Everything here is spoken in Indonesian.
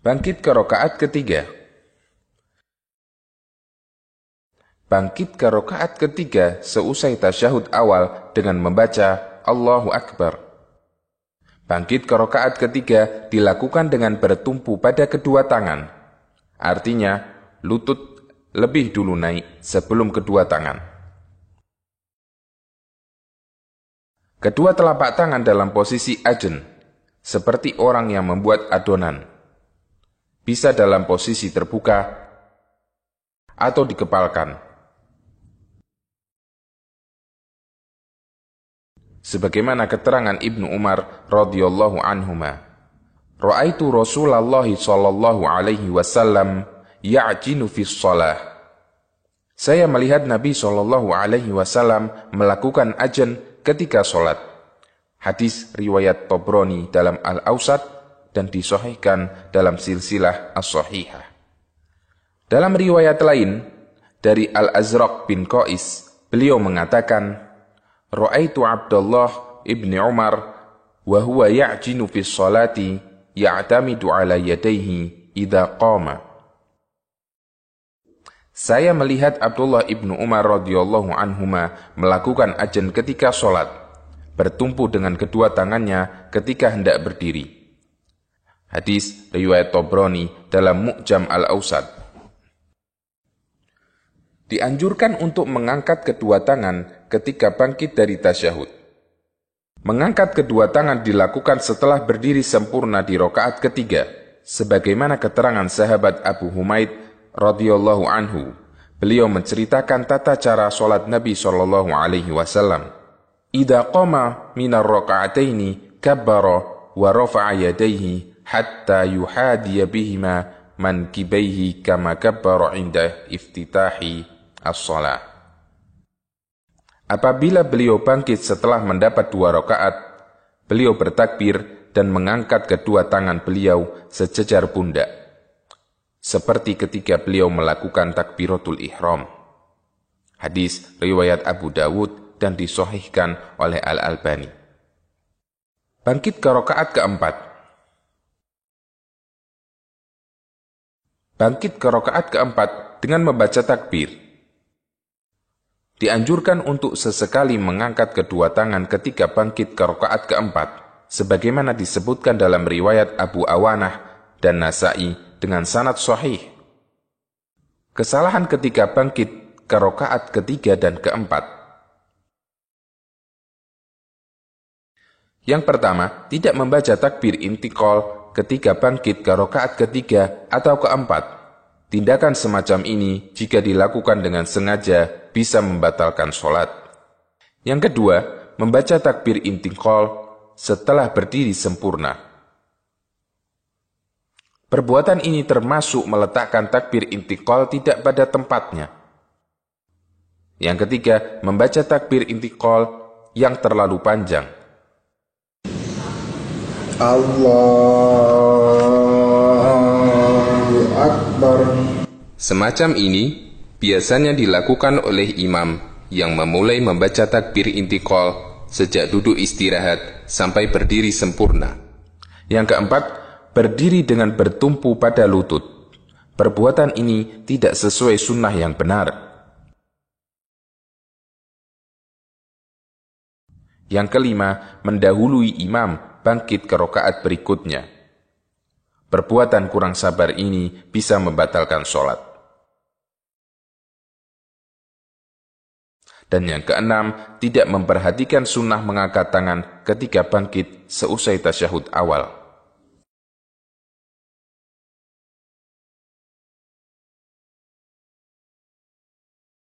Bangkit ke rakaat ketiga. Bangkit ke rakaat ketiga seusai tasyahud awal dengan membaca Allahu Akbar. Bangkit ke rakaat ketiga dilakukan dengan bertumpu pada kedua tangan. Artinya, lutut lebih dulu naik sebelum kedua tangan. Kedua telapak tangan dalam posisi ajn, seperti orang yang membuat adonan. Bisa dalam posisi terbuka atau dikepalkan. Sebagaimana keterangan Ibnu Umar radhiyallahu anhuma, "Ra'aitu Rasulullah sallallahu alaihi wasallam ya'jinu fis shalah." Saya melihat Nabi sallallahu alaihi wasallam melakukan ajn ketika salat. Hadis riwayat Tabrani dalam Al-Awsat dan disahihkan dalam silsilah as-sahihah. Dalam riwayat lain dari Al-Azraq bin Qais, beliau mengatakan, "Ra'aitu Abdullah ibni Umar wa huwa ya'jinu fi sholati ya'tamidu ala yadayhi idza qama." Saya melihat Abdullah ibnu Umar radhiyallahu anhuma melakukan ajn ketika sholat, bertumpu dengan kedua tangannya ketika hendak berdiri. Hadis riwayat Tabrani dalam Mu'jam Al-Awsat. Dianjurkan untuk mengangkat kedua tangan ketika bangkit dari tasyahud. Mengangkat kedua tangan dilakukan setelah berdiri sempurna di rakaat ketiga, sebagaimana keterangan sahabat Abu Humaid radhiyallahu anhu. Beliau menceritakan tata cara salat Nabi sallallahu alaihi wasallam. Idza qama minar raka'ataini kabbara wa rafa'a yadayhi hatta yuhadiya bihima mankibaihi kama kabbara inda iftitahi as-shalah. Apabila beliau bangkit setelah mendapat 2 rakaat, beliau bertakbir dan mengangkat kedua tangan beliau sejajar pundak, seperti ketika beliau melakukan takbiratul ihram. Hadis riwayat Abu Dawud dan disahihkan oleh Al-Albani. Bangkit ke rakaat keempat. Bangkit ke rakaat keempat dengan membaca takbir. Dianjurkan untuk sesekali mengangkat kedua tangan ketika bangkit ke rakaat keempat, sebagaimana disebutkan dalam riwayat Abu Awanah dan Nasa'i dengan sanad sahih. Kesalahan ketika bangkit ke rakaat ketiga dan keempat. Yang pertama, tidak membaca takbir intiqal ketika bangkit ke rakaat ketiga atau keempat. Tindakan semacam ini jika dilakukan dengan sengaja bisa membatalkan sholat. Yang kedua, membaca takbir intiqal setelah berdiri sempurna. Perbuatan ini termasuk meletakkan takbir intiqal tidak pada tempatnya. Yang ketiga, membaca takbir intiqal yang terlalu panjang. Allahu Akbar. Semacam ini biasanya dilakukan oleh imam yang memulai membaca takbir intiqal sejak duduk istirahat sampai berdiri sempurna. Yang keempat, berdiri dengan bertumpu pada lutut. Perbuatan ini tidak sesuai sunnah yang benar. Yang kelima, mendahului imam bangkit ke rakaat berikutnya. Perbuatan kurang sabar ini bisa membatalkan sholat. Dan yang keenam, tidak memperhatikan sunnah mengangkat tangan ketika bangkit seusai tasyahud awal.